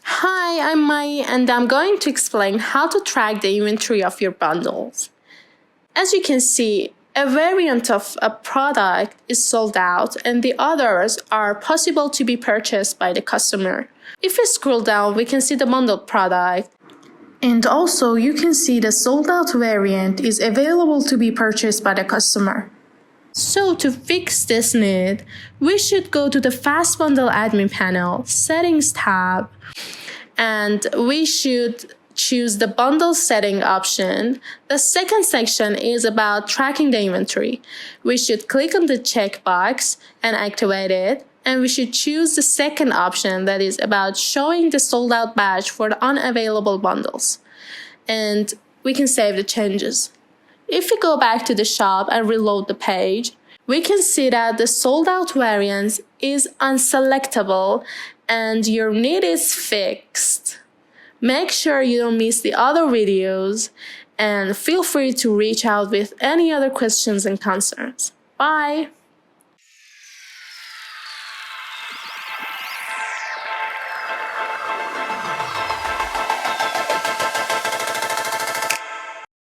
Hi, I'm Mai, and I'm going to explain how to track the inventory of your bundles. As you can see, a variant of a product is sold out and the others are possible to be purchased by the customer. If we scroll down, we can see the bundled product. And also, you can see the sold out variant is available to be purchased by the customer. So to fix this need, we should go to the fastbundle admin panel, settings tab, and we should choose the bundle setting option. The second section is about tracking the inventory. We should click on the checkbox and activate it, and we should choose the second option that is about showing the sold out badge for the unavailable bundles. And we can save the changes. If we go back to the shop and reload the page, we can see that the sold out variant is unselectable and your need is fixed. Make sure you don't miss the other videos and feel free to reach out with any other questions and concerns. Bye!